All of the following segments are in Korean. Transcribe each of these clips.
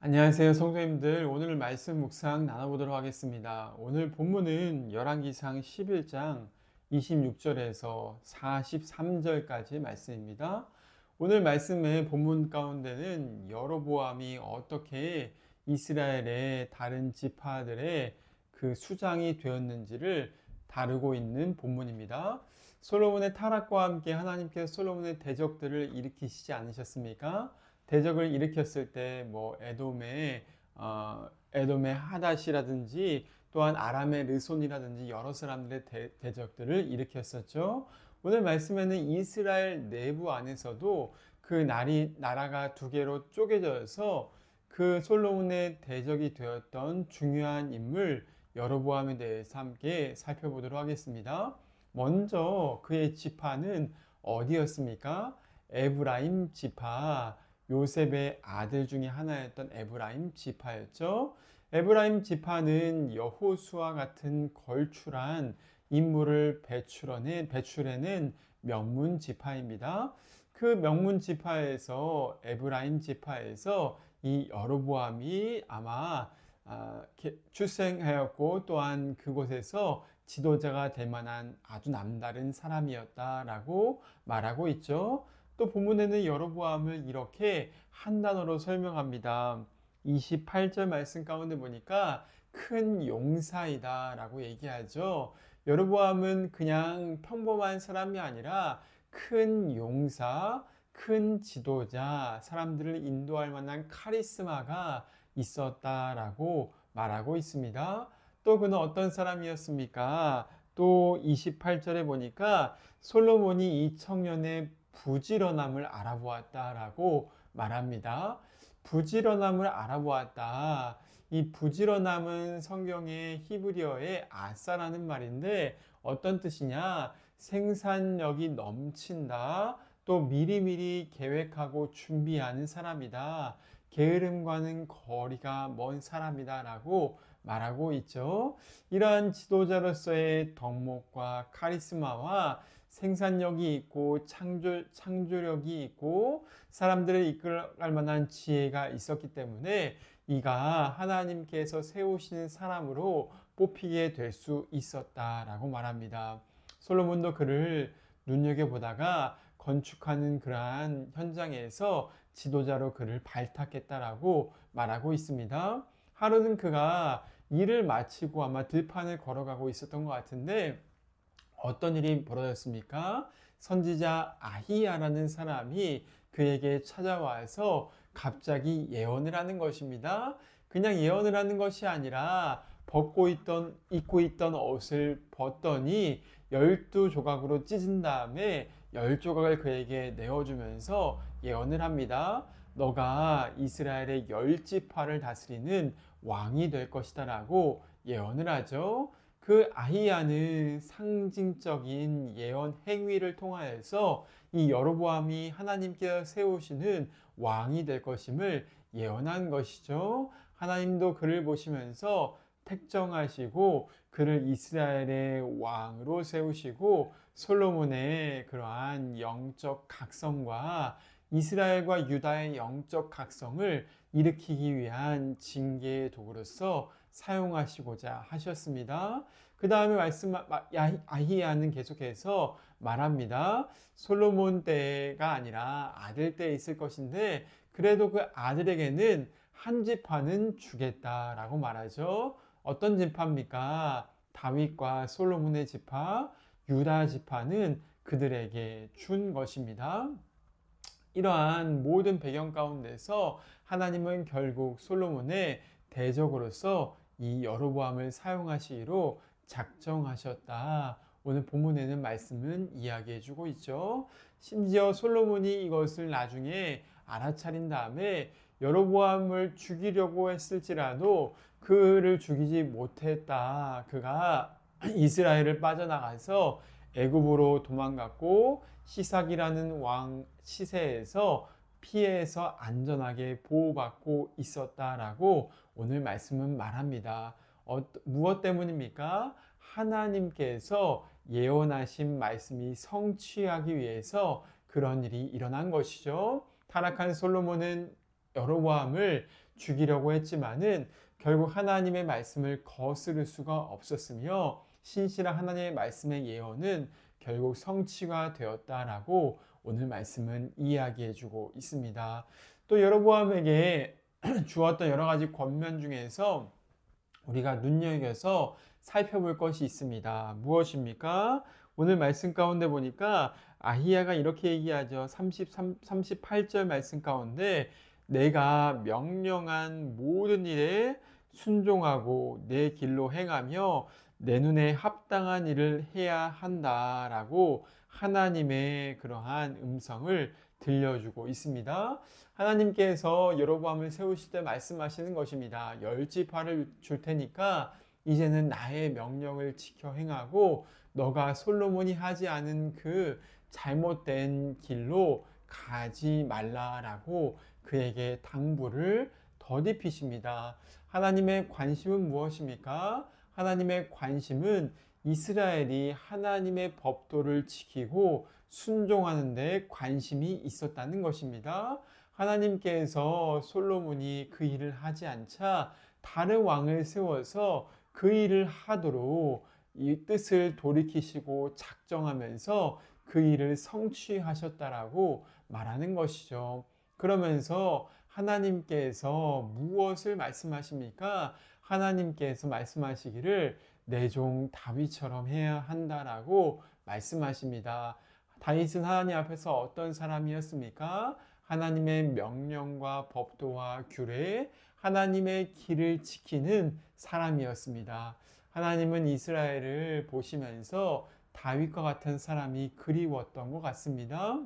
안녕하세요, 성도님들. 오늘 말씀 묵상 나눠보도록 하겠습니다. 오늘 본문은 열왕기상 11장 26절에서 43절까지 말씀입니다. 오늘 말씀의 본문 가운데는 여로보암이 어떻게 이스라엘의 다른 지파들의 그 수장이 되었는지를 다루고 있는 본문입니다. 솔로몬의 타락과 함께 하나님께서 솔로몬의 대적들을 일으키시지 않으셨습니까? 대적을 일으켰을 때 에돔의 하닷이라든지 또한 아람의 르손이라든지 여러 사람들의 대적들을 일으켰었죠. 오늘 말씀에는 이스라엘 내부 안에서도 그 나라가 두 개로 쪼개져서 그 솔로몬의 대적이 되었던 중요한 인물 여로보암에 대해서 함께 살펴보도록 하겠습니다. 먼저 그의 지파는 어디였습니까? 에브라임 지파, 요셉의 아들 중에 하나였던 에브라임 지파였죠. 에브라임 지파는 여호수아 같은 걸출한 인물을 배출해낸 명문 지파입니다. 그 명문 지파에서 에브라임 지파에서 이 여로보암이 아마 출생하였고 또한 그곳에서 지도자가 될 만한 아주 남다른 사람이었다라고 말하고 있죠. 또 본문에는 여로보암을 이렇게 한 단어로 설명합니다. 28절 말씀 가운데 보니까 큰 용사이다 라고 얘기하죠. 여로보암은 그냥 평범한 사람이 아니라 큰 용사, 큰 지도자, 사람들을 인도할 만한 카리스마가 있었다라고 말하고 있습니다. 또 그는 어떤 사람이었습니까? 또 28절에 보니까 솔로몬이 이 청년의 부지런함을 알아보았다라고 말합니다. 부지런함을 알아보았다. 이 부지런함은 성경의 히브리어의 아싸라는 말인데 어떤 뜻이냐? 생산력이 넘친다. 또 미리미리 계획하고 준비하는 사람이다. 게으름과는 거리가 먼 사람이다 라고 말하고 있죠. 이러한 지도자로서의 덕목과 카리스마와 생산력이 있고 창조력이 있고 사람들을 이끌어갈 만한 지혜가 있었기 때문에 이가 하나님께서 세우시는 사람으로 뽑히게 될 수 있었다라고 말합니다. 솔로몬도 그를 눈여겨보다가 건축하는 그러한 현장에서 지도자로 그를 발탁했다라고 말하고 있습니다. 하루는 그가 일을 마치고 아마 들판을 걸어가고 있었던 것 같은데 어떤 일이 벌어졌습니까? 선지자 아히야라는 사람이 그에게 찾아와서 갑자기 예언을 하는 것입니다. 그냥 예언을 하는 것이 아니라 입고 있던 옷을 벗더니 12조각으로 찢은 다음에 10조각을 그에게 내어주면서 예언을 합니다. 너가 이스라엘의 10지파를 다스리는 왕이 될 것이다 라고 예언을 하죠. 그 아히야는 상징적인 예언 행위를 통하여서 이 여로보암이 하나님께서 세우시는 왕이 될 것임을 예언한 것이죠. 하나님도 그를 보시면서 택정하시고 그를 이스라엘의 왕으로 세우시고 솔로몬의 그러한 영적 각성과 이스라엘과 유다의 영적 각성을 일으키기 위한 징계의 도구로서 사용하시고자 하셨습니다. 그 다음에 아히야는 계속해서 말합니다. 솔로몬 때가 아니라 아들 때에 있을 것인데 그래도 그 아들에게는 한 지파는 주겠다라고 말하죠. 어떤 지파입니까? 다윗과 솔로몬의 지파, 유다 지파는 그들에게 준 것입니다. 이러한 모든 배경 가운데서 하나님은 결국 솔로몬의 대적으로서 이 여로보암을 사용하시기로 작정하셨다. 오늘 본문에는 말씀은 이야기해 주고 있죠. 심지어 솔로몬이 이것을 나중에 알아차린 다음에 여로보암을 죽이려고 했을지라도 그를 죽이지 못했다. 그가 이스라엘을 빠져나가서 애굽으로 도망갔고 시삭이라는 왕 시세에서 피해서 안전하게 보호받고 있었다라고 오늘 말씀은 말합니다. 무엇 때문입니까? 하나님께서 예언하신 말씀이 성취하기 위해서 그런 일이 일어난 것이죠. 타락한 솔로몬은 여로보암을 죽이려고 했지만은 결국 하나님의 말씀을 거스를 수가 없었으며 신실한 하나님의 말씀의 예언은 결국 성취가 되었다라고 오늘 말씀은 이야기해 주고 있습니다. 또 여로보암에게 주었던 여러 가지 권면 중에서 우리가 눈여겨서 살펴볼 것이 있습니다. 무엇입니까? 오늘 말씀 가운데 보니까 아히야가 이렇게 얘기하죠. 38절 말씀 가운데 내가 명령한 모든 일에 순종하고 내 길로 행하며 내 눈에 합당한 일을 해야 한다라고 하나님의 그러한 음성을 들려주고 있습니다. 하나님께서 여로보암을 세우실 때 말씀하시는 것입니다. 10지파를 줄 테니까 이제는 나의 명령을 지켜 행하고 너가 솔로몬이 하지 않은 그 잘못된 길로 가지 말라라고 그에게 당부를 더딥히십니다. 하나님의 관심은 무엇입니까? 하나님의 관심은 이스라엘이 하나님의 법도를 지키고 순종하는 데 관심이 있었다는 것입니다. 하나님께서 솔로몬이 그 일을 하지 않자 다른 왕을 세워서 그 일을 하도록 이 뜻을 돌이키시고 작정하면서 그 일을 성취하셨다라고 말하는 것이죠. 그러면서 하나님께서 무엇을 말씀하십니까? 하나님께서 말씀하시기를 내 종 다윗처럼 해야 한다라고 말씀하십니다. 다윗은 하나님 앞에서 어떤 사람이었습니까? 하나님의 명령과 법도와 규례, 하나님의 길을 지키는 사람이었습니다. 하나님은 이스라엘을 보시면서 다윗과 같은 사람이 그리웠던 것 같습니다.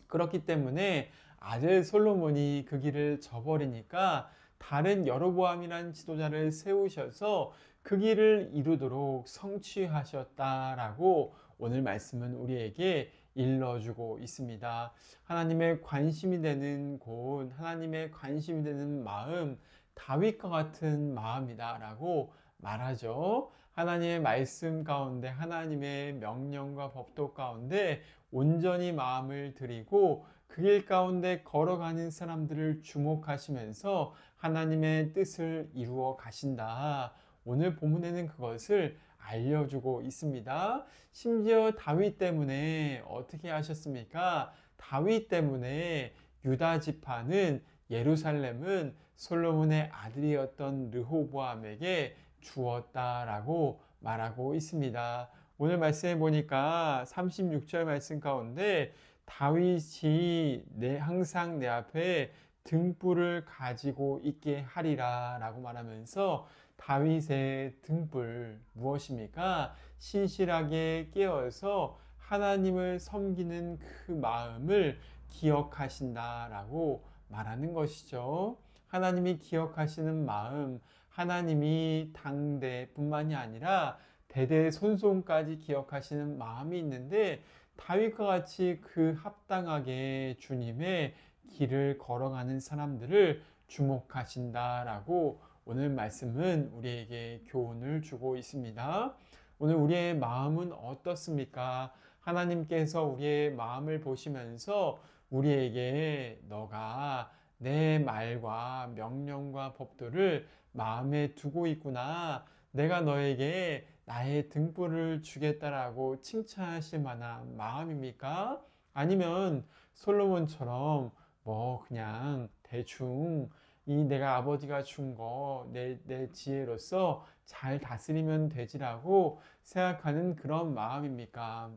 그렇기 때문에 아들 솔로몬이 그 길을 저버리니까 다른 여로보암이라는 지도자를 세우셔서 그 길을 이루도록 성취하셨다라고 오늘 말씀은 우리에게 일러주고 있습니다. 하나님의 관심이 되는 곳, 하나님의 관심이 되는 마음, 다윗과 같은 마음이다라고 말하죠. 하나님의 말씀 가운데, 하나님의 명령과 법도 가운데 온전히 마음을 드리고 그 길 가운데 걸어가는 사람들을 주목하시면서 하나님의 뜻을 이루어 가신다. 오늘 본문에는 그것을 알려주고 있습니다. 심지어 다윗 때문에 어떻게 하셨습니까? 다윗 때문에 유다 지파는 예루살렘은 솔로몬의 아들이었던 르호보암에게 주었다라고 말하고 있습니다. 오늘 말씀해 보니까 36절 말씀 가운데 다윗이 항상 내 앞에 등불을 가지고 있게 하리라 라고 말하면서 다윗의 등불 무엇입니까? 신실하게 깨어서 하나님을 섬기는 그 마음을 기억하신다라고 말하는 것이죠. 하나님이 기억하시는 마음, 하나님이 당대뿐만이 아니라 대대손손까지 기억하시는 마음이 있는데 다윗과 같이 그 합당하게 주님의 길을 걸어가는 사람들을 주목하신다라고 오늘 말씀은 우리에게 교훈을 주고 있습니다. 오늘 우리의 마음은 어떻습니까? 하나님께서 우리의 마음을 보시면서 우리에게 너가 내 말과 명령과 법도를 마음에 두고 있구나. 내가 너에게 나의 등불을 주겠다라고 칭찬하실 만한 마음입니까? 아니면 솔로몬처럼 뭐 그냥 대충 이 내가 아버지가 준 거 내 지혜로서 잘 다스리면 되지라고 생각하는 그런 마음입니까?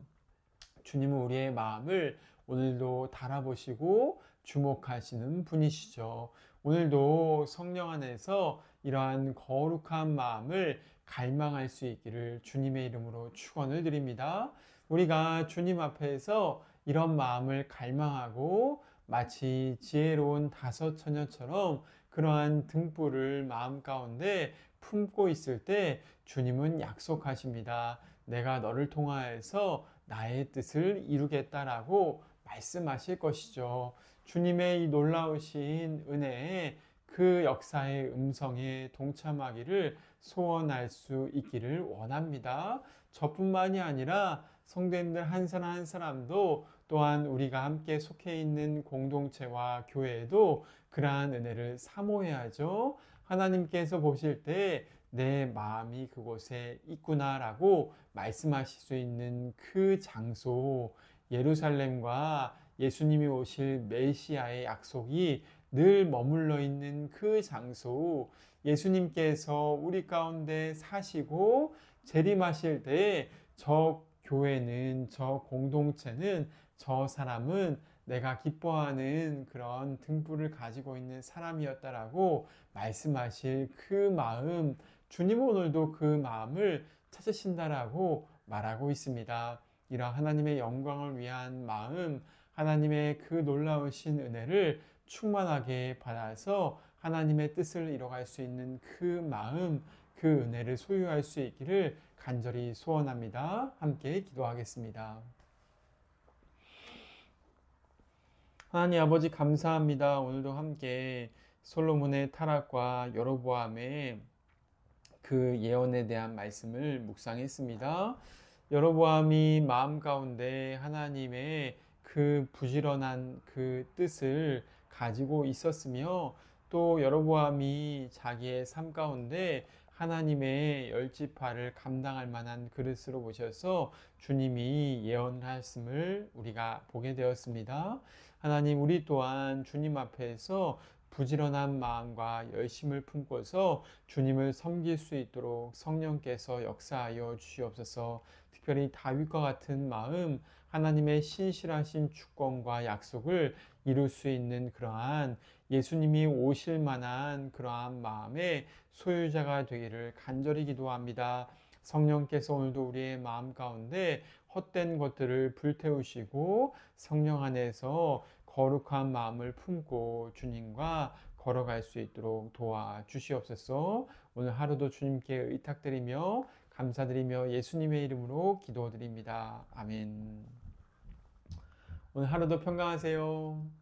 주님은 우리의 마음을 오늘도 달아보시고 주목하시는 분이시죠. 오늘도 성령 안에서 이러한 거룩한 마음을 갈망할 수 있기를 주님의 이름으로 축원을 드립니다. 우리가 주님 앞에서 이런 마음을 갈망하고 마치 지혜로운 다섯 처녀처럼 그러한 등불을 마음 가운데 품고 있을 때 주님은 약속하십니다. 내가 너를 통하여서 나의 뜻을 이루겠다라고 말씀하실 것이죠. 주님의 이 놀라우신 은혜에 그 역사의 음성에 동참하기를 소원할 수 있기를 원합니다. 저뿐만이 아니라 성도님들 한 사람 한 사람도 또한 우리가 함께 속해 있는 공동체와 교회에도 그러한 은혜를 사모해야죠. 하나님께서 보실 때 내 마음이 그곳에 있구나라고 말씀하실 수 있는 그 장소, 예루살렘과 예수님이 오실 메시아의 약속이 늘 머물러 있는 그 장소, 예수님께서 우리 가운데 사시고 재림하실 때 저 교회는, 저 공동체는, 저 사람은 내가 기뻐하는 그런 등불을 가지고 있는 사람이었다라고 말씀하실 그 마음, 주님은 오늘도 그 마음을 찾으신다라고 말하고 있습니다. 이런 하나님의 영광을 위한 마음, 하나님의 그 놀라우신 은혜를 충만하게 받아서 하나님의 뜻을 이뤄갈 수 있는 그 마음, 그 은혜를 소유할 수 있기를 간절히 소원합니다. 함께 기도하겠습니다. 하나님 아버지 감사합니다. 오늘도 함께 솔로몬의 타락과 여로보암의 그 예언에 대한 말씀을 묵상했습니다. 여로보암이 마음 가운데 하나님의 그 부지런한 그 뜻을 가지고 있었으며 또 여로보암이 자기의 삶 가운데 하나님의 열 지파를 감당할 만한 그릇으로 보셔서 주님이 예언하였음을 우리가 보게 되었습니다. 하나님, 우리 또한 주님 앞에서 부지런한 마음과 열심을 품고서 주님을 섬길 수 있도록 성령께서 역사하여 주시옵소서. 특별히 다윗과 같은 마음, 하나님의 신실하신 주권과 약속을 이룰 수 있는 그러한 예수님이 오실 만한 그러한 마음의 소유자가 되기를 간절히 기도합니다. 성령께서 오늘도 우리의 마음 가운데 헛된 것들을 불태우시고 성령 안에서 거룩한 마음을 품고 주님과 걸어갈 수 있도록 도와주시옵소서. 오늘 하루도 주님께 의탁드리며 감사드리며 예수님의 이름으로 기도드립니다. 아멘. 오늘 하루도 평강하세요.